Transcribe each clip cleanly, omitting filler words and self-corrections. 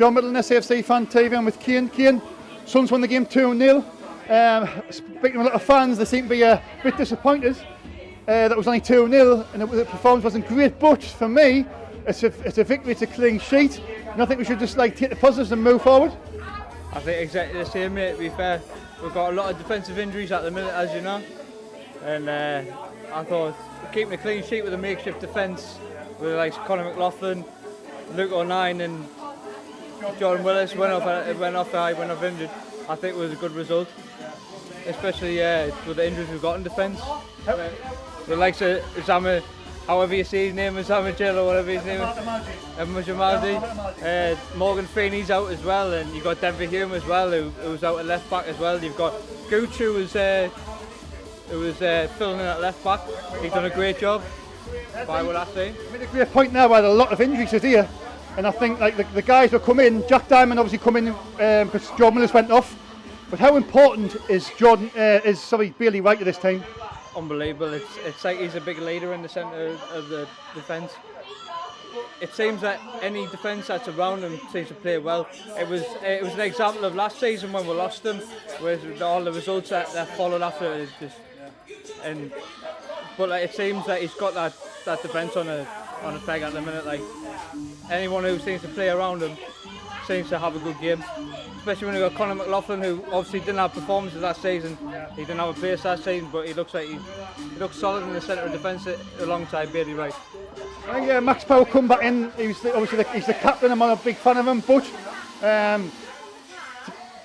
Shaun Middleton, SAFC Fan TV. I'm with Kane. Suns won the game 2-0. Speaking of a lot of fans, they seem to be a bit disappointed that it was only 2-0 and the performance wasn't great. But for me, it's a victory, it's a clean sheet. And I think we should just take the positives and move forward. I think exactly the same, mate. To be fair, we've got a lot of defensive injuries at the minute, as you know. And I thought keeping a clean sheet with a makeshift defence with like Conor McLaughlin, Luke O'Nien and Jordan Willis went off injured. I think it was a good result, especially with the injuries we've got in defence. The likes of Zama, however you say his name, Zama Jill or whatever his name is, Majamadi. Morgan Feeney's out as well, and you've got Denver Hume as well, who's out at left back as well. You've got Gooch who was filling in at left back. He's done a great job. By what I say. You made a great point now where a lot of injuries are here, and I think like the guys will come in. Jack Diamond obviously come in because Jordan Willis went off. But how important is Bailey Wright at this time? Unbelievable. It's like he's a big leader in the centre of the defence. It seems that any defence that's around him seems to play well. It was an example of last season when we lost him, with all the results that followed after it. But like, it seems that he's got that defence on a peg at the minute. Like anyone who seems to play around him seems to have a good game. Especially when you've got Conor McLaughlin, who obviously didn't have performances last season. He didn't have a place last season, but he looks solid in the centre of defence alongside Bailey Wright. I think Max Power come back in. He's the captain. I'm not a big fan of him, but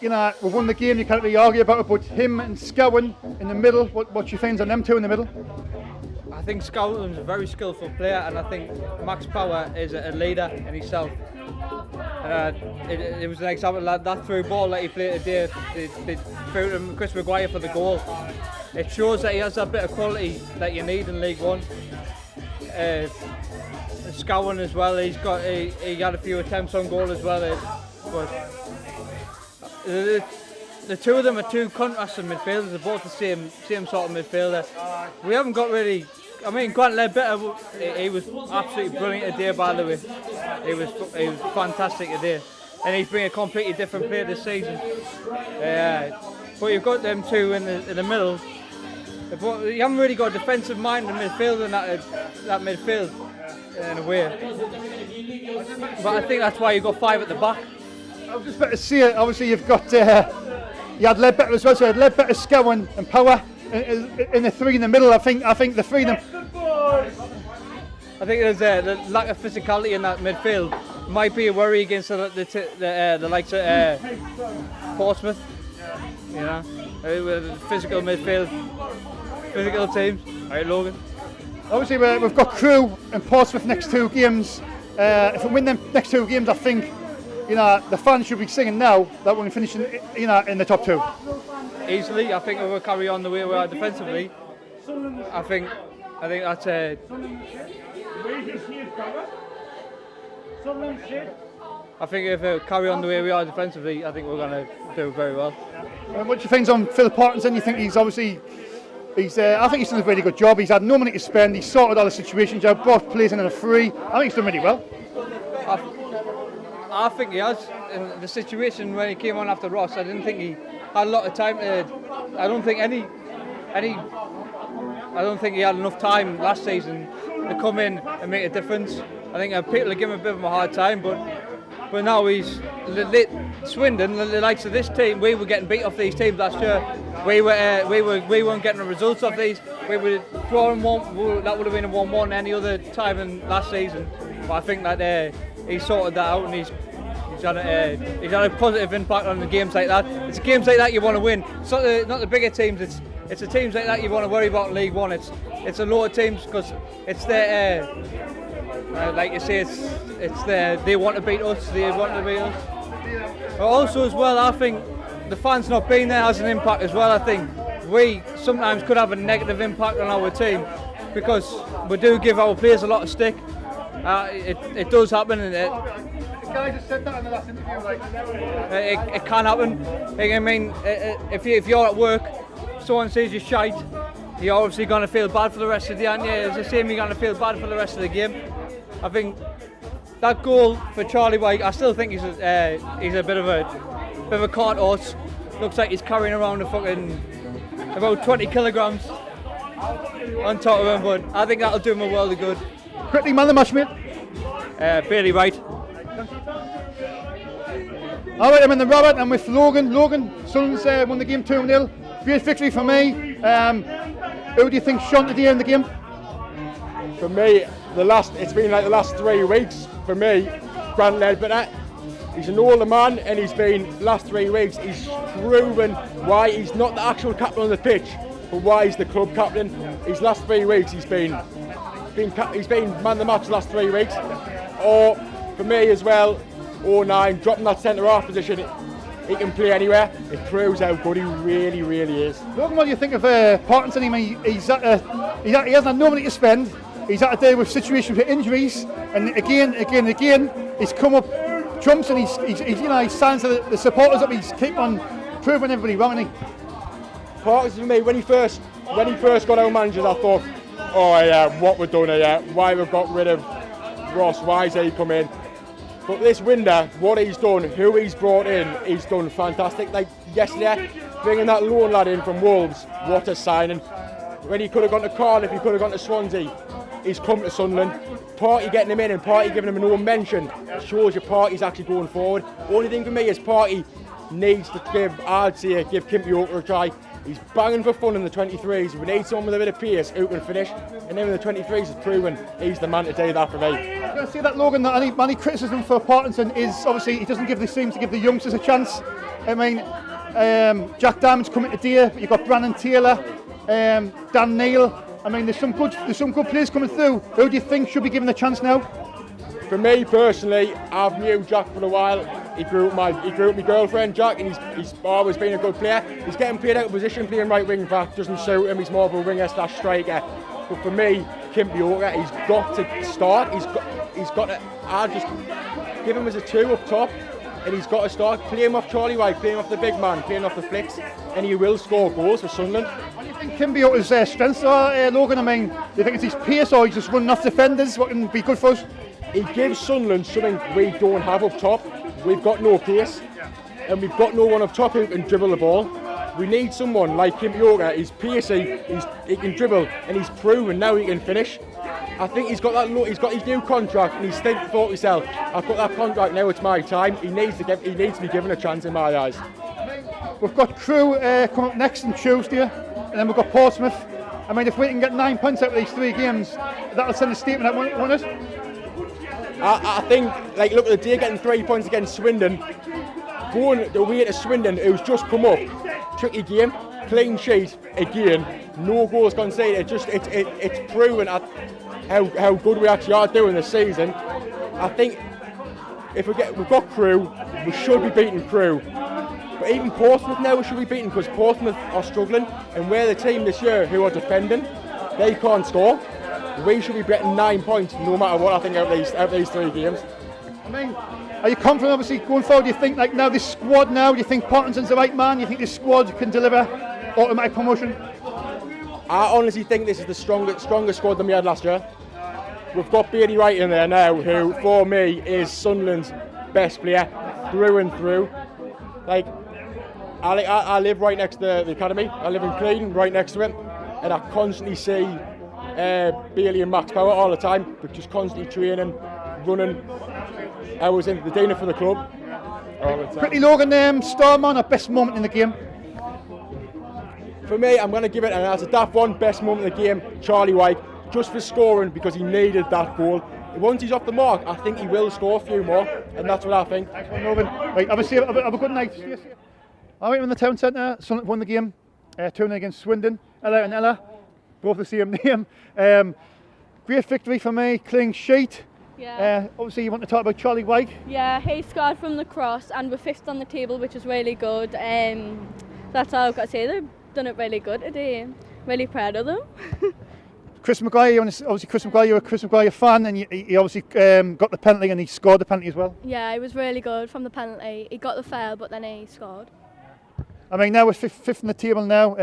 you know, we won the game. You can't really argue about it. But him and Scowen in the middle. What you think on them two in the middle? I think Scowen's a very skillful player, and I think Max Power is a leader in himself. It was an example of that through ball that he played today. They threw to Chris Maguire for the goal. It shows that he has that bit of quality that you need in League One. Scowen as well. He had a few attempts on goal as well. But the two of them are two contrasting midfielders. They're both the same sort of midfielder. We haven't got really. I mean, Grant Ledbetter, he was absolutely brilliant today, by the way. He was fantastic today. And he's bringing a completely different player this season. But you've got them two in the middle. But you haven't really got a defensive mind in midfield in that midfield, in a way. But I think that's why you've got five at the back. I was just about to see it. Obviously, you've got you had Ledbetter as well. So you had Ledbetter, Scowen, and Power. In the three in the middle, I think the three of them. I think there's the lack of physicality in that midfield might be a worry against the likes of Portsmouth. You know, with physical midfield, physical teams. Right, Logan. Obviously, we've got Crewe and Portsmouth next two games. If we win them next two games, I think the fans should be singing now that we're finishing in the top two. Easily, I think we'll carry on the way we are defensively. I think that's I think if we carry on the way we are defensively, I think we're going to do very well. What do you think on Phil Parkinson? You think I think he's done a really good job. He's had no money to spend. He's sorted all the situations out, brought players in on a free. I think he's done really well. I think he has. In the situation when he came on after Ross, I didn't think he had a lot of time to. I don't think he had enough time last season to come in and make a difference. I think people are giving him a bit of a hard time, but now he's Swindon, the likes of this team. We were getting beat off these teams last year. We weren't getting the results off these. We were drawing one. That would have been a 1-1 any other time in last season. But I think that he sorted that out, and he's had a positive impact on the games like that. It's games like that you want to win. It's not the bigger teams. It's the teams like that you want to worry about in League One. It's a lot of teams because it's their like you say, it's their. They want to beat us. They want to beat us. But also as well, I think the fans not being there has an impact as well. I think we sometimes could have a negative impact on our team because we do give our players a lot of stick. It does happen, and the guys have said that in the last interview. It can happen. I mean, if you're at work, someone says you're shite, you're obviously going to feel bad for the rest of the day, aren't you? It's the same. You're going to feel bad for the rest of the game. I think that goal for Charlie White, I still think he's a bit of a cart horse. Looks like he's carrying around a fucking about 20 kilograms on top of him, but I think that'll do him a world of good. Quickly, man of the match, mate. Bailey White. All right, I'm in the Robert. I'm with Logan. Suns won the game 2-0. Great victory for me. Who do you think shone today in the game? For me, it's been like the last 3 weeks. For me, Grant Ledbetter. He's an older man, and the last 3 weeks, he's proven why he's not the actual captain on the pitch, but why he's the club captain. His last 3 weeks, he's been man of the match the last 3 weeks. Or for me as well, 09, dropping that centre half position, he can play anywhere. It proves how good he really, really is. Logan, what do you think of Parkinson? I mean, he hasn't had no money to spend. He's had to deal with situations with injuries, and again, he's come up trumps, and he stands to the supporters up. He's keep on proving everybody wrong, isn't he? Parkinson for me, when he first got our managers, I thought, oh yeah, what we're doing here, why we've got rid of Ross, why is he come in? But this window, what he's done, who he's brought in, he's done fantastic. Like yesterday, bringing that loan lad in from Wolves, what a signing. When he could have gone to Cardiff, he could have gone to Swansea, he's come to Sunderland. Party getting him in and Party giving him no mention shows your Party's actually going forward. Only thing for me is Party needs to give Kimpy Yorker a try. He's banging for fun in the 23s. We need someone with a bit of pace who can finish. And then in the 23s, has proven he's the man to do that for me. I was going to say that, Logan, that any criticism for Parkinson is obviously he doesn't seem to give the youngsters a chance. I mean, Jack Diamond's coming today. You've got Brandon Taylor, Dan Neil. I mean, there's some good players coming through. Who do you think should be given a chance now? For me personally, I've knew Jack for a while. He grew up my girlfriend, Jack, and he's always been a good player. He's getting played out of position, playing right wing back, doesn't suit him. He's more of a winger / striker. But for me, Kimpy Yorker, he's got to start. He's got to. I'll just give him as a 2 up top, and he's got to start. Play him off Charlie White, play him off the big man, play him off the flicks, and he will score goals for Sunderland. What do you think Kimpy Yorker's strengths are, Logan? I mean, do you think it's his pace or he's just running off defenders? What can be good for us? He gives Sunderland something we don't have up top. We've got no pace, and we've got no one up top who can dribble the ball. We need someone like Kimpy Yorker. He's pacey, he can dribble, and he's proven now he can finish. I think he's got he's got his new contract, and he's thought to himself, I've got that contract now, it's my time. He needs to be given a chance in my eyes. We've got Crewe coming up next on Tuesday, and then we've got Portsmouth. I mean, if we can get 9 points out of these 3 games, that'll send a statement out, won't it? I think, like, look at the day getting 3 points against Swindon, going away to Swindon, who's just come up, tricky game, clean sheet again, no goals conceded. It's proven how good we actually are doing this season. I think if we've got Crewe, we should be beating Crewe. But even Portsmouth now we should be beating, because Portsmouth are struggling, and we're the team this year who are defending. They can't score. We should be getting 9 points no matter what. I think out of these 3 games. I mean, are you confident obviously going forward? Do you think like now this squad now, do you think Parkinson's the right man? Do you think this squad can deliver automatic promotion? I honestly think this is the strongest squad than we had last year. We've got Bailey Wright in there now, who for me is Sunderland's best player through and through. Like, I live right next to the academy. I live in Clean, right next to it, and I constantly see Bailey and Max Power all the time, but just constantly training, running. I was in the dinner for the club all the time. Quickly, Logan, star man or best moment in the game? For me, I'm going to give it, and as a daft one, best moment of the game, Charlie White, just for scoring, because he needed that goal. Once he's off the mark, I think he will score a few more, and that's what I think. Thanks, Logan. Right, have a good night. All right, we're in the town centre. Sunderland won the game, 2-0 against Swindon. Ella and Ella, both the same name. Great victory for me, clean sheet. Yeah. Obviously, you want to talk about Charlie White. Yeah, he scored from the cross, and we're 5th on the table, which is really good. That's all I've got to say. They've done it really good today. Really proud of them. Chris Maguire, obviously Chris Maguire, you're a Chris Maguire fan, and he obviously got the penalty and he scored the penalty as well. Yeah, he was really good from the penalty. He got the foul, but then he scored. I mean, now we're fifth on the table now.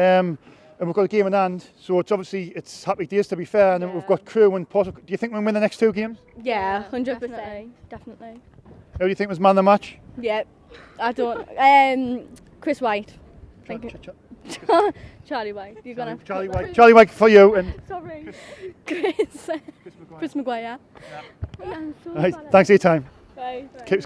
and we've got a game in hand, so it's happy days to be fair, and then we've got Crew and Potter. Do you think we'll win the next 2 games? Yeah, 100%. Definitely. Who do you think was man of the match? Yep. I don't. Chris White. Thank you. Charlie White. You're gonna. Charlie White. Charlie White for you. And Sorry. Chris Maguire. right, thanks for your time. Bye. Keep